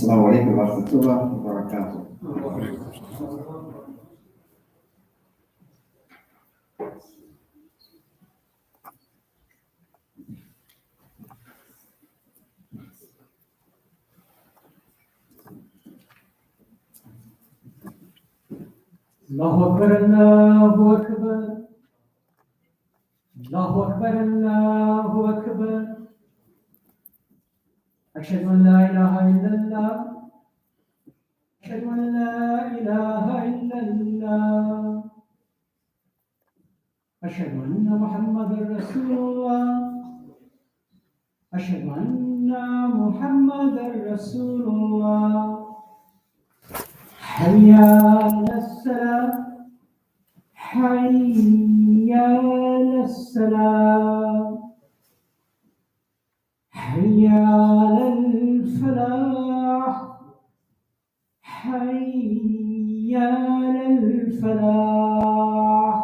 Assalamu alaikum wa rahmatullahi wa barakatuh. Allahu Akbar, Allahu Akbar. Allahu Akbar, Allahu Akbar. Ashhadu an la ilaha illallah. Ashhadu an la ilaha illallah. Ashhadu anna Muhammadar Rasulullah. Ashhadu anna Muhammadar Rasulullah. حي على السلام حي على السلام حي على الفلاح حي على الفلاح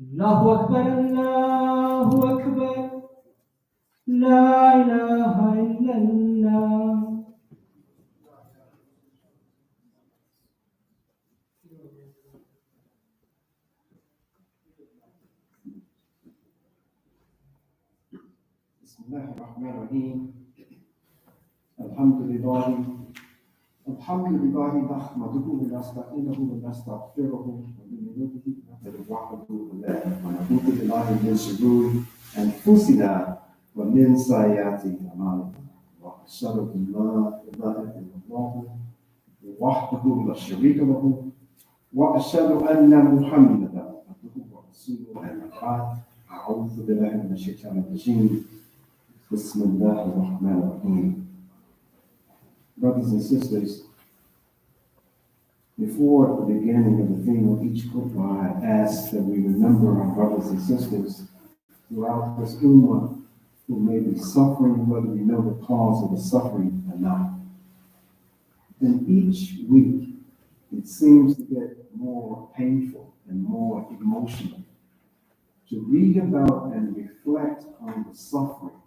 الله أكبر الله أكبر لا إله إلا الله. بسم الله الرحمن الرحيم. الحمد لله نحمده ونستعينه ونستغفره ونؤمن به وحده ونعوذ بالله من شرور انفسنا ومن سيئات اعمالنا واشهد ان لا اله الا الله وحده لا شريك له واشهد ان محمدا عبده ورسوله اما بعد اعوذ بالله من الشيطان الرجيم. بسم الله الرحمن الرحيم. Brothers and sisters, before the beginning of the theme of each khutbah, I ask that we remember our brothers and sisters throughout this ummah who may be suffering, whether we know the cause of the suffering or not. And each week, it seems to get more painful and more emotional to read about and reflect on the suffering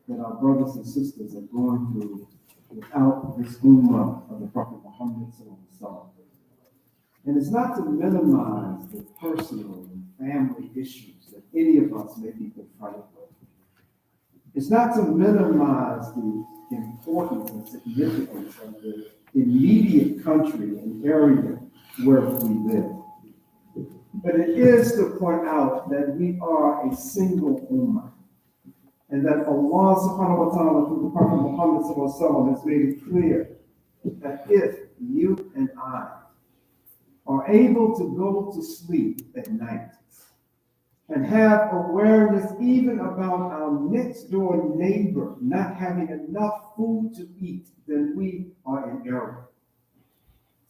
that our brothers and sisters are going through without this ummah of the Prophet Muhammad sallallahu alaihi wasallam. And it's not to minimize the personal and family issues that any of us may be confronted with. It's not to minimize the importance and significance of the immediate country and area where we live. But it is to point out that we are a single ummah. And that Allah subhanahu wa ta'ala through the Prophet Muhammad sallallahu alaihi wasallam has made it clear that if you and I are able to go to sleep at night and have awareness even about our next door neighbor not having enough food to eat, then we are in error.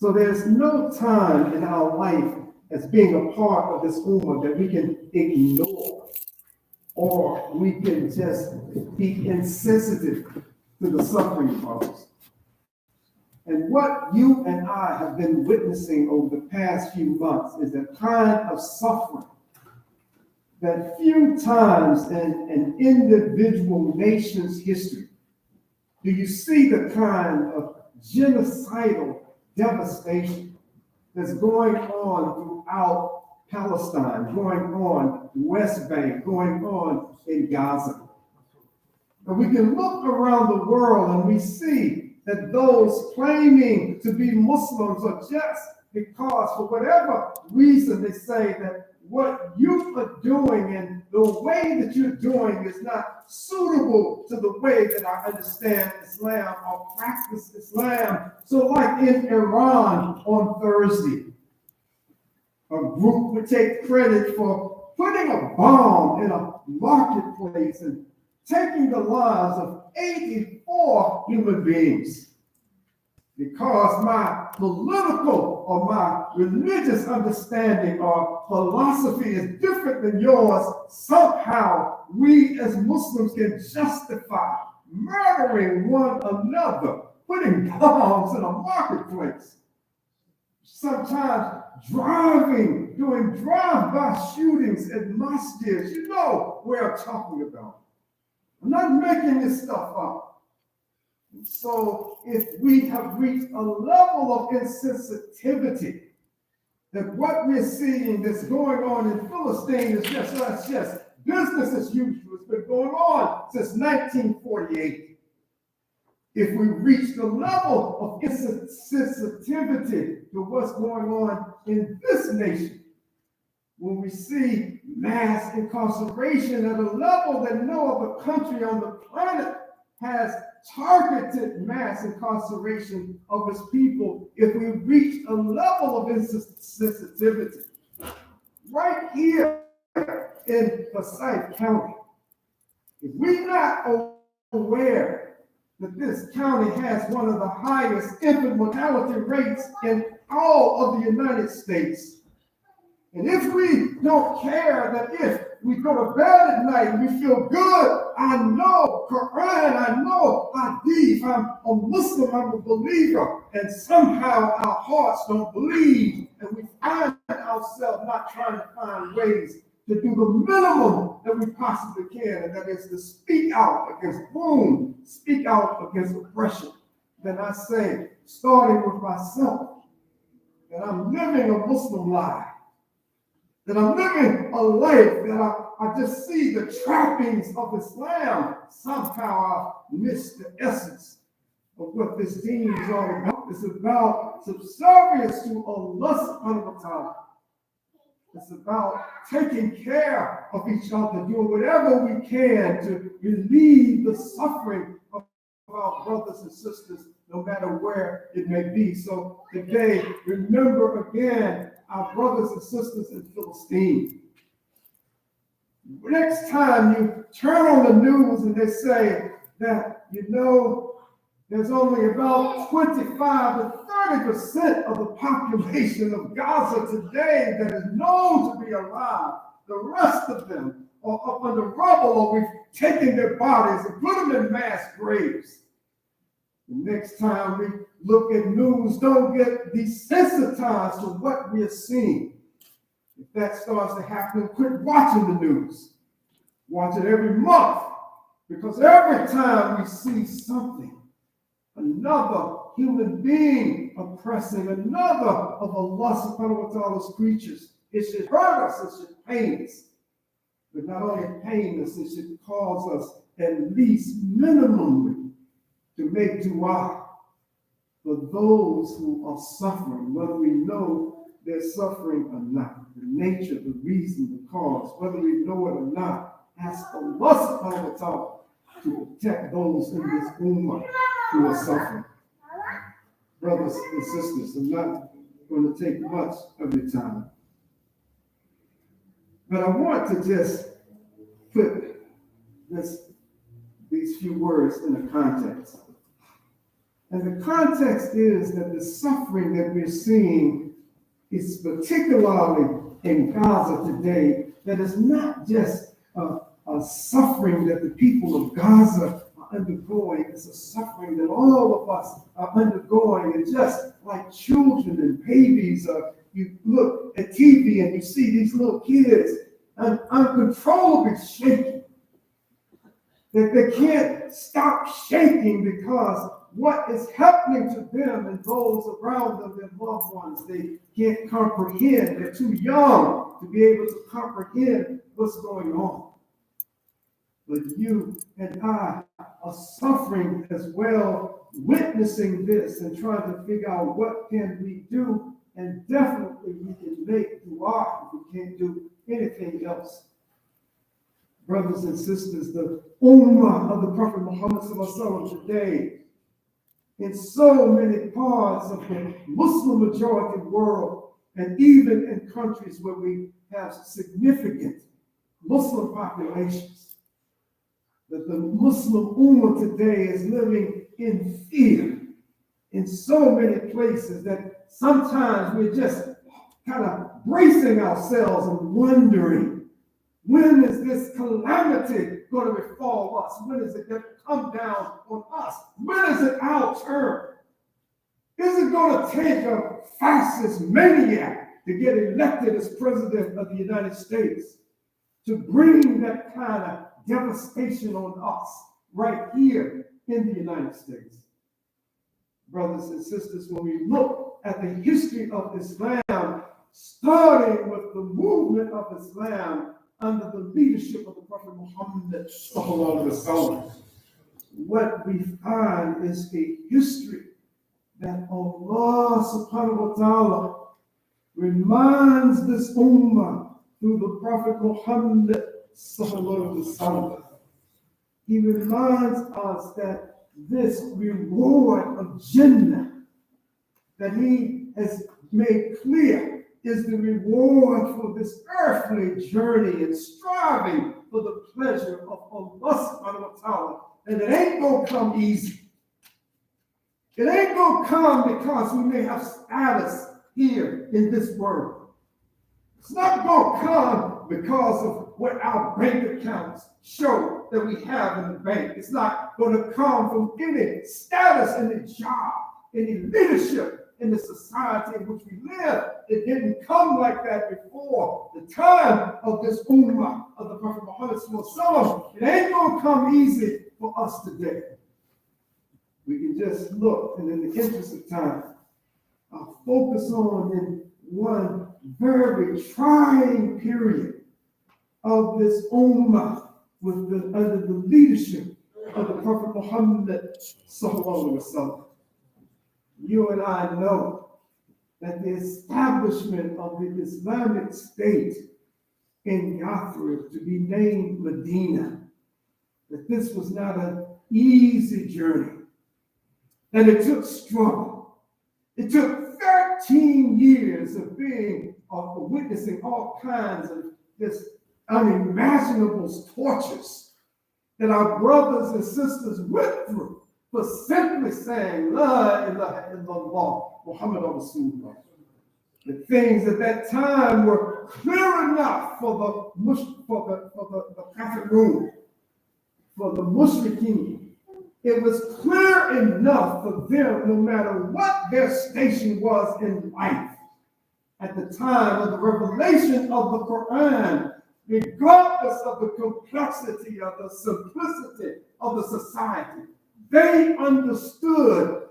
So there's no time in our life as being a part of this ummah that we can ignore, or we can just be insensitive to the suffering of others. And what you and I have been witnessing over the past few months is a kind of suffering that few times in an individual nation's history do you see the kind of genocidal devastation that's going on throughout Palestine, going on West Bank, going on in Gaza. And we can look around the world and we see that those claiming to be Muslims are just because for whatever reason they say that what you are doing and the way that you're doing is not suitable to the way that I understand Islam or practice Islam. So like in Iran on Thursday, a group would take credit for putting a bomb in a marketplace and taking the lives of 84 human beings. Because my political or my religious understanding or philosophy is different than yours, somehow we as Muslims can justify murdering one another, putting bombs in a marketplace. Sometimes doing drive-by shootings at masjids. You know where I'm talking about. I'm not making this stuff up. So if we have reached a level of insensitivity that what we're seeing that's going on in Philistine is just business as usual. It's been going on since 1948. If we reach the level of insensitivity to what's going on in this nation, when we see mass incarceration at a level that no other country on the planet has targeted mass incarceration of its people, if we reach a level of insensitivity right here in Forsyth County, if we're not aware that this county has one of the highest infant mortality rates in all of the United States, and if we don't care that if we go to bed at night and we feel good, I know Quran, I know Hadith, I'm a Muslim, I'm a believer, and somehow our hearts don't believe, and we find ourselves not trying to find ways to do the minimum that we possibly can, and that is to speak out against boom, speak out against oppression, then I say, starting with myself, that I'm living a Muslim life, that I'm living a life that I just see the trappings of Islam. Somehow I miss the essence of what this deen is all about. It's about subservience to Allah subhanahu wa ta'ala. It's about taking care of each other, doing whatever we can to relieve the suffering of our brothers and sisters, no matter where it may be. So today, remember again our brothers and sisters in Philistine. Next time you turn on the news and they say that, there's only about 25 to 30% of the population of Gaza today that is known to be alive. The rest of them are up under rubble, or we've taken their bodies and put them in mass graves. The next time we look at news, don't get desensitized to what we are seeing. If that starts to happen, quit watching the news. Watch it every month, because every time we see something, another human being oppressing another of Allah subhanahu wa ta'ala's creatures, it should hurt us, it should pain us. But not only pain us, it should cause us at least minimally to make dua for those who are suffering, whether we know they're suffering or not. The nature, the reason, the cause, whether we know it or not, ask Allah subhanahu wa ta'ala to protect those in this ummah who are suffering. Brothers and sisters, I'm not going to take much of your time, but I want to just put these few words in a context. And the context is that the suffering that we're seeing is particularly in Gaza today, that is not just a suffering that the people of Gaza are undergoing. It's a suffering that all of us are undergoing. And just like children and babies, you look at TV and you see these little kids uncontrollably shaking. That they can't stop shaking because what is happening to them and those around them, their loved ones, they can't comprehend. They're too young to be able to comprehend what's going on. But you and I are suffering as well, witnessing this and trying to figure out what can we do. And definitely we can make dua if we can't do anything else. Brothers and sisters, the ummah of the Prophet Muhammad today, in so many parts of the Muslim majority world, and even in countries where we have significant Muslim populations, that the Muslim ummah today is living in fear in so many places that sometimes we're just kind of bracing ourselves and wondering, when is this calamity going to befall us? When is it going to come down on us? When is it our turn? Is it going to take a fascist maniac to get elected as president of the United States to bring that kind of devastation on us right here in the United States? brothers and sisters, when we look at the history of Islam, starting with the movement of Islam under the leadership of the Prophet Muhammad sallallahu alaihi wasallam, what we find is a history that Allah subhanahu wa ta'ala reminds this ummah through the Prophet Muhammad sallallahu alaihi wasallam. He reminds us that this reward of Jannah that he has made clear is the reward for this earthly journey and striving for the pleasure of Allah subhanahu wa ta'ala. And it ain't gonna come easy. It ain't gonna come because we may have status here in this world. It's not gonna come because of what our bank accounts show that we have in the bank. It's not gonna come from any status, any job, any leadership in the society in which we live. It didn't come like that before the time of this ummah of the Prophet Muhammad sallallahu alaihi wasallam. It ain't gonna come easy for us today. We can just look, and in the interest of time, I'll focus on in one very trying period of this ummah under the leadership of the Prophet Muhammad sallallahu alaihi wasallam. You and I know that the establishment of the Islamic State in Yathrib, to be named Medina, that this was not an easy journey, and it took struggle. It took 13 years of witnessing all kinds of this unimaginable tortures that our brothers and sisters went through for simply saying, La ilaha illallah, Muhammad Rasulullah. The things at that time were clear enough for the kafirun, for the mushrikeen. It was clear enough for them, no matter what their station was in life, at the time of the revelation of the Quran, regardless of the complexity or the simplicity of the society, they understood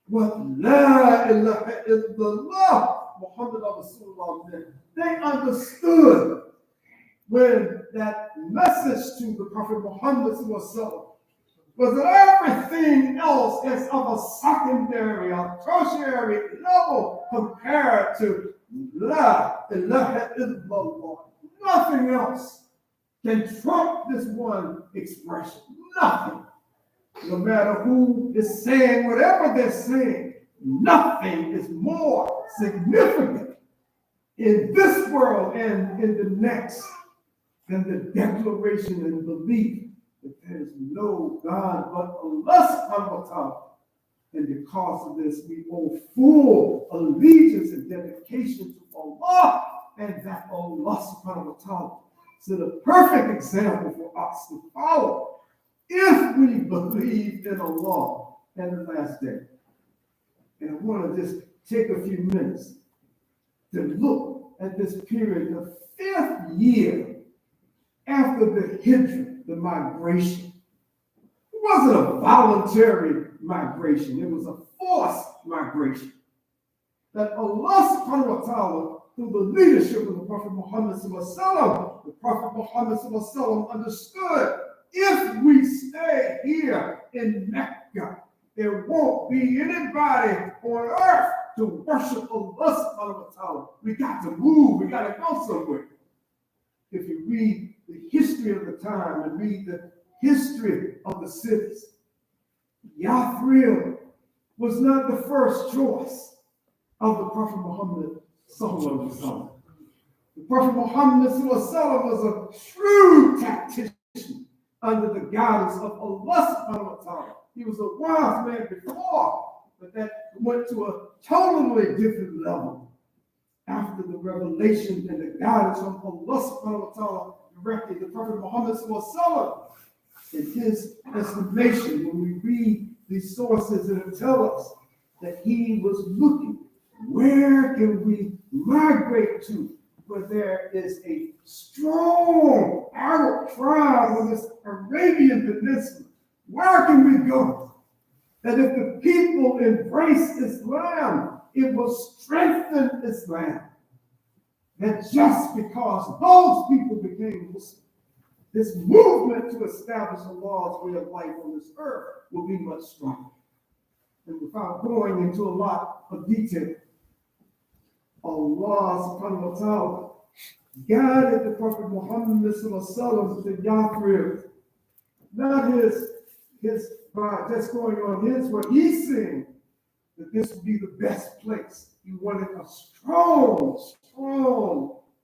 what La ilaha illallah Muhammad Rasulullah meant. They understood when that message to the Prophet Muhammad was that everything else is of a secondary or tertiary level compared to La ilaha illallah. Nothing else can trump this one expression. Nothing. No matter who is saying whatever they're saying, nothing is more significant in this world and in the next than the declaration and belief that there is no God but Allah subhanahu wa ta'ala. And because of this, we owe full allegiance and dedication to Allah, and that Allah subhanahu wa ta'ala is the perfect example for us to follow if we believe in Allah and the last day. And I want to just take a few minutes to look at this period, the 5th year after the Hijrah, the migration. It wasn't a voluntary migration, it was a forced migration. That Allah subhanahu wa ta'ala, through the leadership of the Prophet Muhammad sallallahu alaihi wasallam, the Prophet Muhammad sallallahu alaihi wasallam understood, if we stay here in Mecca, there won't be anybody on earth to worship Allah subhanahu wa ta'ala. We got to move, we got to go somewhere. If you read the history of the time and read the history of the cities, Yathrib was not the first choice of the Prophet Muhammad sallallahu alaihi wasallam. The Prophet Muhammad sallallahu alaihi wasallam was a shrewd tactician under the guidance of Allah subhanahu wa ta'ala. He was a wise man before, but that went to a totally different level after the revelation and the guidance of Allah subhanahu wa ta'ala directed the Prophet Muhammad sallallahu alaihi wasallam. In his estimation, when we read these sources, it tell us that he was looking, where can we migrate to where there is a strong Arab tribe on this Arabian Peninsula? Where can we go? that if the people embrace Islam, it will strengthen Islam. That just because those people became Muslim, this movement to establish Allah's way of life on this earth will be much stronger. And without going into a lot of detail, Allah subhanahu wa ta'ala guided the Prophet Muhammad sallallahu to Yathrib, not his just going on his way. He's saying that this would be the best place. He wanted a strong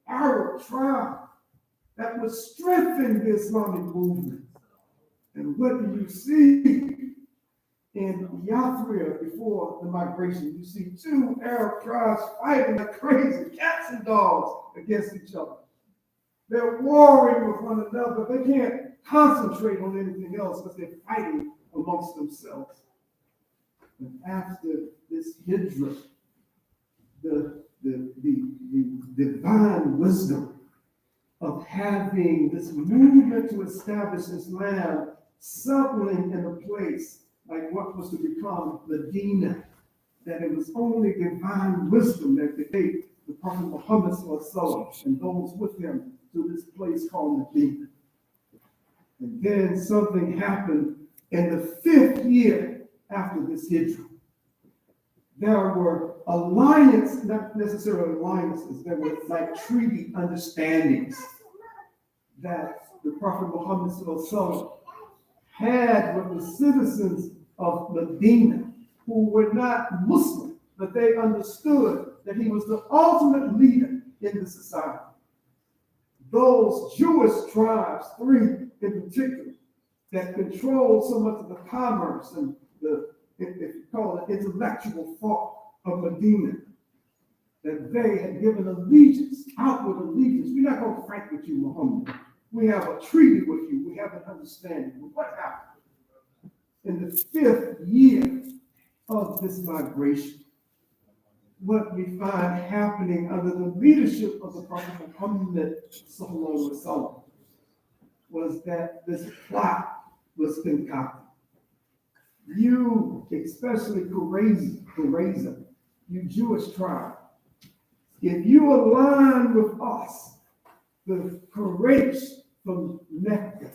Arab tribe that would strengthen the Islamic movement. And what do you see in Yathrib before the migration? You see two Arab tribes fighting like crazy, cats and dogs against each other. They're warring with one another. They can't concentrate on anything else because they're fighting amongst themselves. And after this hijrah, the divine wisdom of having this movement to establish Islam settling in a place like what was to become Medina, that it was only divine wisdom that could take the Prophet Muhammad and those with him to this place called Medina. And then something happened in the 5th year after this hijrah. There were alliances, not necessarily alliances, there were like treaty understandings that the Prophet Muhammad had with the citizens of Medina who were not Muslim, but they understood that he was the ultimate leader in the society. Those Jewish tribes, 3 in particular, that controlled so much of the commerce and the, if you call it, intellectual thought of Medina, that they had given allegiance, outward allegiance. We're not going to fight with you, Muhammad. We have a treaty with you. We have an understanding. But what happened? In the 5th year of this migration, what we find happening under the leadership of the Prophet Muhammad was that this plot was concocted. You, especially Qurayza, you Jewish tribe, if you align with us, the Quraysh from Mecca,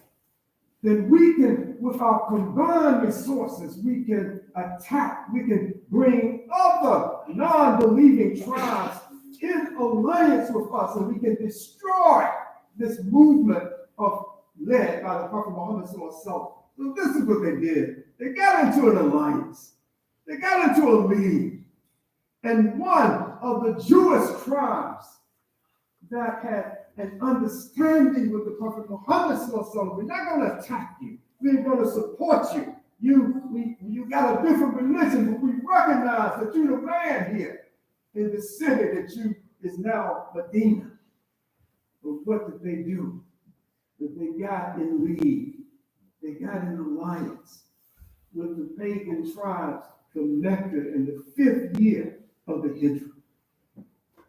then we can, with our combined resources, we can attack, we can bring other non-believing tribes in alliance with us, and we can destroy this movement led by the Prophet Muhammad. So this is what they did. They got into an alliance. They got into a league. And one of the Jewish tribes that had an understanding with the Prophet Muhammad, we're not going to attack you. We're going to support you. You got a different religion, but we recognize that you're the man here in the city that is now Medina. But what did they do? That they got in league. They got in alliance with the pagan tribes from Mecca in the 5th year of the Hijrah.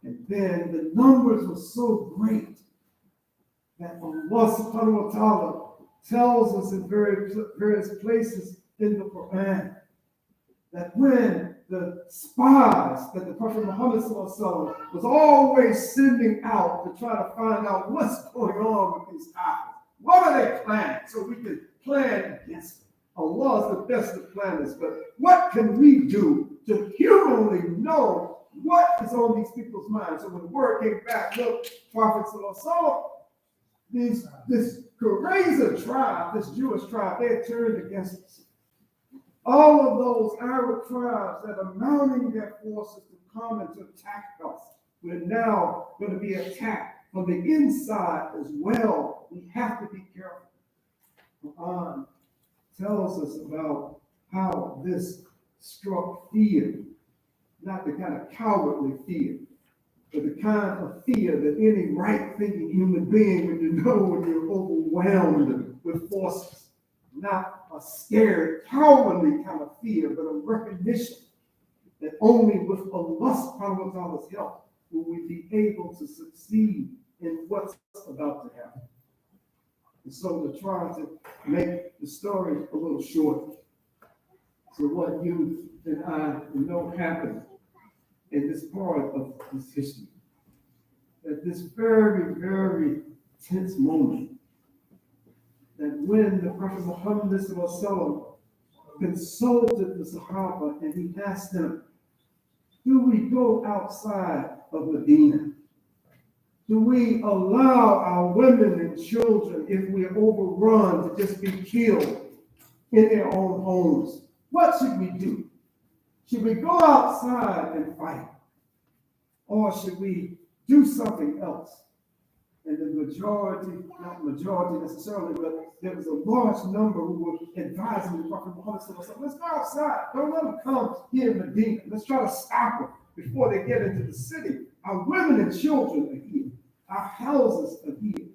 And then the numbers were so great that Allah subhanahu wa ta'ala tells us in various places in the Quran that when the spies that the Prophet Muhammad was always sending out to try to find out what's going on with these islands, what are they planning so we can plan against them. Allah is the best of planners, but what can we do to humanly know what is on these people's minds? So when the word came back, look, Prophet this Qurayza tribe, this Jewish tribe, they had turned against us. All of those Arab tribes that are mounting their forces to come and to attack us, we're now going to be attacked from the inside as well. We have to be careful. Quran tells us about how this struck fear, not the kind of cowardly fear, but the kind of fear that any right-thinking human being would know when you're overwhelmed with forces. Not a scared, cowardly kind of fear, but a recognition that only with Allah subhanahu wa ta'ala's help will we be able to succeed in what's about to happen. And so to try to make the story a little short, So what you and I know happened in this part of this history, at this very, very tense moment, that when the Prophet Muhammad SAW consulted the Sahaba and he asked them, do we go outside of Medina? Do we allow our women and children, if we are overrun, to just be killed in their own homes? What should we do? Should we go outside and fight? Or should we do something else? And the majority, not majority necessarily, but there was a large number who were advising the Prophet Muhammad, let's go outside. Don't let them come here in Medina. Let's try to stop them before they get into the city. Our women and children are here. Our houses are here.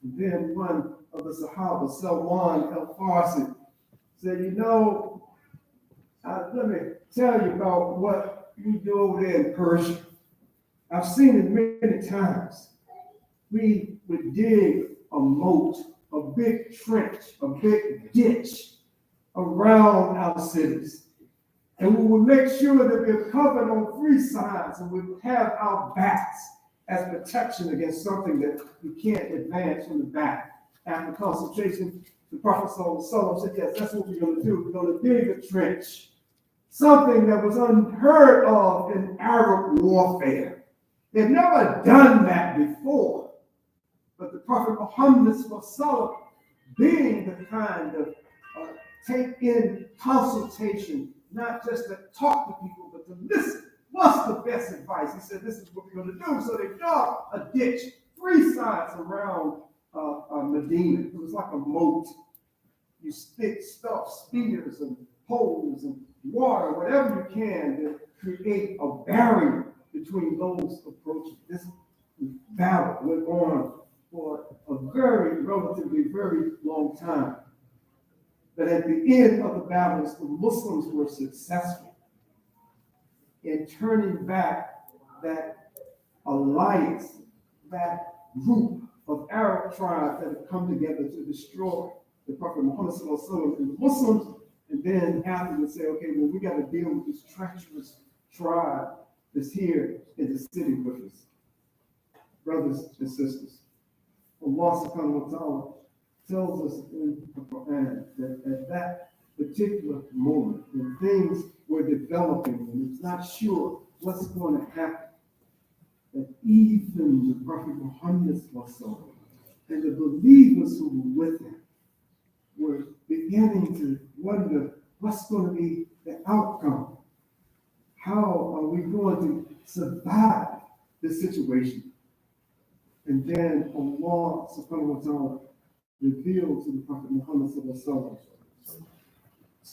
And then one of the Sahaba, Salman al-Farsi, said, let me tell you about what we do over there in Persia. I've seen it many times. We would dig a moat, a big trench, a big ditch around our cities. And we would make sure that we're covered on three sides and we would have our backs as protection against something that we can't advance from the back. After consultation, the Prophet ﷺ said, yes, that's what we're going to do. We're going to dig a trench. Something that was unheard of in Arab warfare. They'd never done that before. But the Prophet Muhammad ﷺ, being the kind of take in consultation, not just to talk to people, but to listen. What's the best advice? He said, this is what we're going to do. So they dug a ditch, three sides around Medina. It was like a moat. You stick stuff, spears and poles and water, whatever you can, to create a barrier between those approaching. This battle went on for a relatively very long time. But at the end of the battles, the Muslims were successful in turning back that alliance, that group of Arab tribes that had come together to destroy the Prophet Muhammad ﷺ and the Muslims. And then afterwards say, okay, well, we got to deal with this treacherous tribe that's here in the city with us. Brothers and sisters, Allah subhanahu wa ta'ala tells us in the Quran that at that particular moment, when things were developing and it's not sure what's going to happen, that even the Prophet Muhammad and the believers who were with him were beginning to wonder what's going to be the outcome. How are we going to survive this situation? And then Allah subhanahu wa ta'ala revealed to the Prophet Muhammad sallallahu alaihi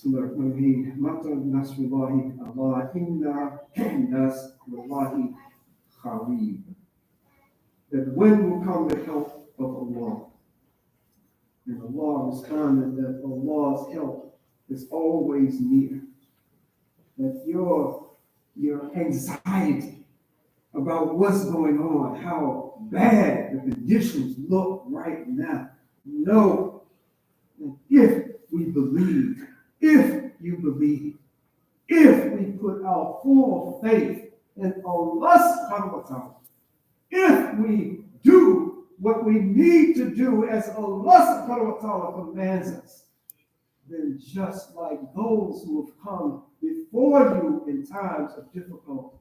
wasallam, Mata nasrullahi Allah inna nasrullahi kharib. That when will come the help of Allah? And Allah responded that Allah's help is always near. That your anxiety about what's going on, how bad the conditions look right now. Know that if we believe, if you believe, if we put our full faith in Allah subhanahu wa ta'ala, if we do what we need to do as Allah subhanahu wa ta'ala commands us, then just like those who have come before you in times of difficulty,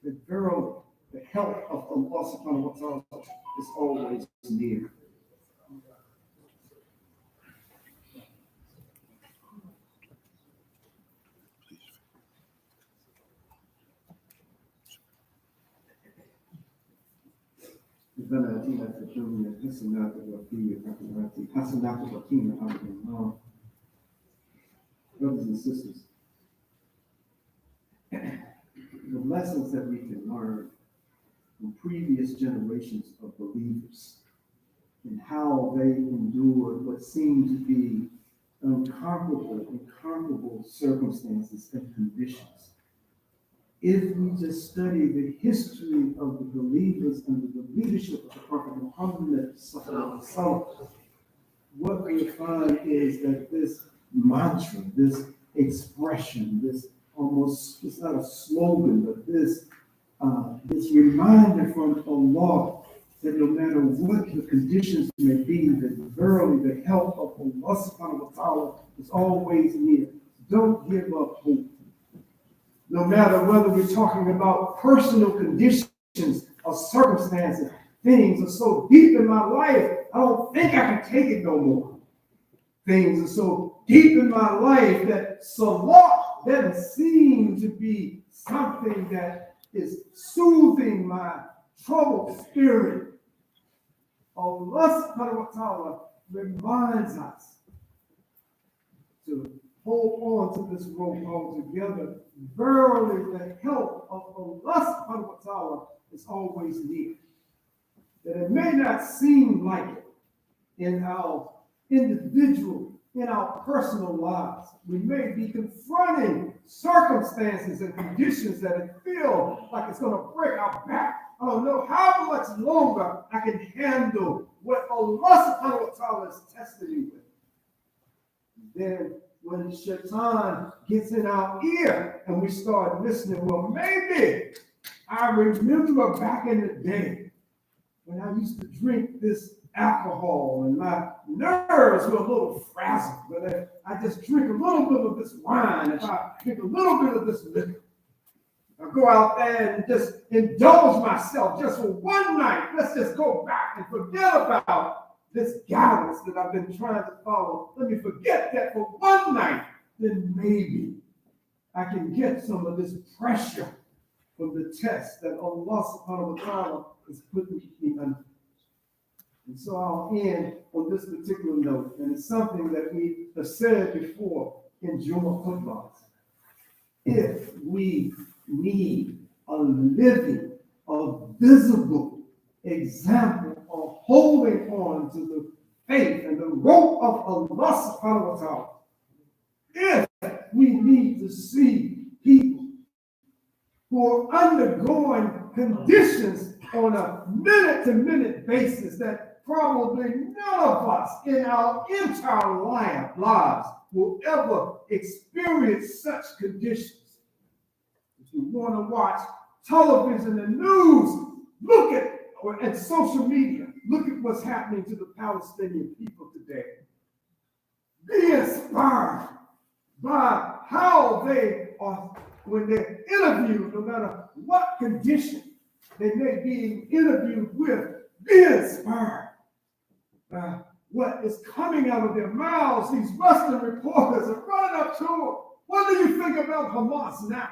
that verily the help of Allah subhanahu wa ta'ala is always near. ربنا آتنا في الدنيا حسنة وفي الآخرة حسنة وقنا عذاب النار. Brothers and sisters, the lessons that we can learn from previous generations of believers and how they endured what seemed to be incomparable circumstances and conditions. If we just study the history of the believers under the leadership of the Prophet Muhammad, what we find is that this mantra, this expression, this almost, it's not a slogan, but this reminder from Allah that no matter what the conditions may be, that verily the help of Allah subhanahu wa ta'ala is always near. Don't give up hope. No matter whether we're talking about personal conditions or circumstances, things are so deep in my life, I don't think I can take it no more. Things are so deep in my life that Salat doesn't seem to be something that is soothing my troubled spirit. Allah subhanahu wa ta'ala reminds us to hold on to this rope altogether. Verily, the help of Allah subhanahu wa ta'ala is always near. That it may not seem like it in our individual, in our personal lives. We may be confronting circumstances and conditions that it feels like it's going to break our back. I don't know how much longer I can handle what Allah subhanahu wa ta'ala is testing me with. Then when Shaitan gets in our ear and we start listening, well, maybe I remember back in the day when I used to drink this alcohol and my nerves were a little frazzled. But I just drink a little bit of this wine, if I drink a little bit of this liquor, I go out there and just indulge myself just for one night. Let's just go back and forget about this guidance that I've been trying to follow. Let me forget that for one night. Then maybe I can get some of this pressure from the test that Allah subhanahu wa ta'ala is putting me under. And so I'll end on this particular note, and it's something that we have said before in Jumah Khutbah. If we need a living, a visible example of holding on to the faith and the rope of Allah subhanahu wa ta'ala, if we need to see people who are undergoing conditions on a minute-to-minute basis that probably none of us in our entire lives will ever experience such conditions. If you want to watch television and news, look at social media. Look at what's happening to the Palestinian people today. Be inspired by how they are, when they're interviewed, no matter what condition they may be interviewed with, be inspired by what is coming out of their mouths. These Western reporters are running up to them. What do you think about Hamas now?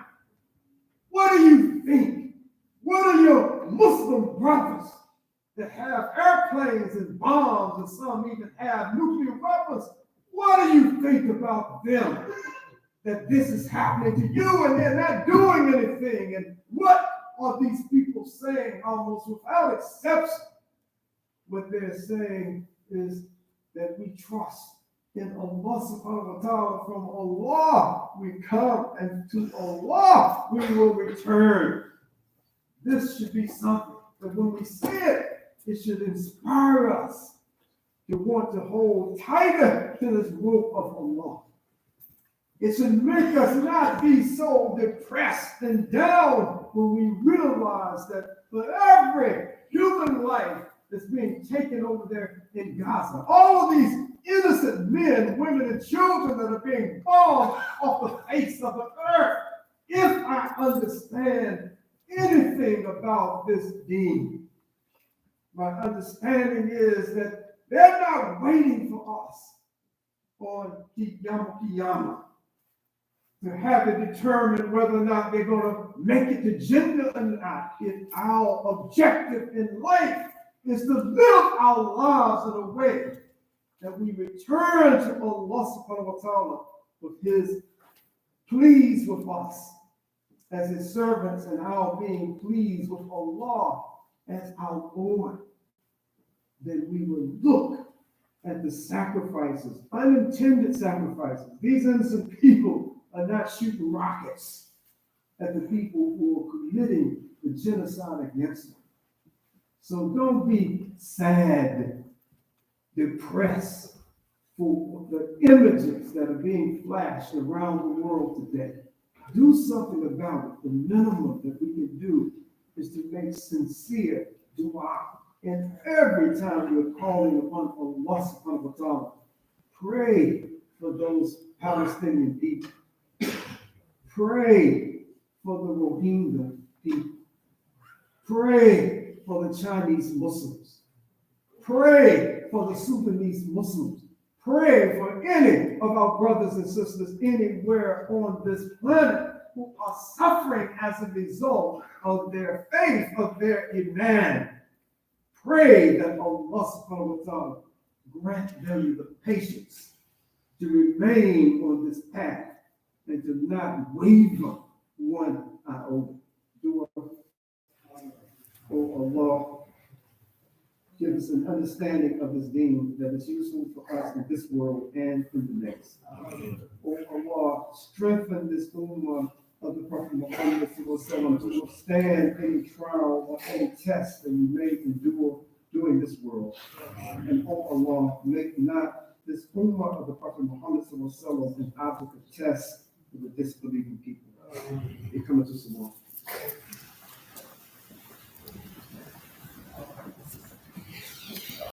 What do you think? What are your Muslim brothers that have airplanes and bombs, and some even have nuclear weapons? What do you think about them? That this is happening to you and they're not doing anything. And what are these people saying almost without exception? What they're saying is that we trust in Allah subhanahu wa ta'ala. From Allah we come, and to Allah we will return. This should be something that when we see it, it should inspire us to want to hold tighter to this rope of Allah. It should make us not be so depressed and down when we realize that for every human life that's being taken over there in Gaza, all of these innocent men, women, and children that are being bombed off the face of the earth, if I understand anything about this deen, my understanding is that they're not waiting for us on Yom Kippur to have it determine whether or not they're going to make it to Jannah or not. Our objective in life is to live our lives in a way that we return to Allah subhanahu wa ta'ala with His pleased with us as His servants, and our being pleased with Allah as our Lord. Then we will look at the sacrifices, unintended sacrifices. These innocent people are not shooting rockets at the people who are committing the genocide against them. So don't be sad, depressed, for the images that are being flashed around the world today. Do something about it. The minimum that we can do is to make sincere dua. And every time you're calling upon Allah subhanahu wa ta'ala, pray for those Palestinian people. Pray for the Rohingya people. Pray for the Chinese Muslims. Pray for the Sudanese Muslims. Pray for any of our brothers and sisters anywhere on this planet who are suffering as a result of their faith, of their iman. Pray that Allah subhanahu wa ta'ala grant them the patience to remain on this path and to not waver one iota. Oh Allah, give us an understanding of this deen that is useful for us in this world and in the next. Oh Allah, strengthen this ummah of the Prophet Muhammad to withstand any trial or any test that we may endure during this world. And oh Allah, make not this ummah of the Prophet Muhammad an object of test for the disbelieving people. It comes to Salat.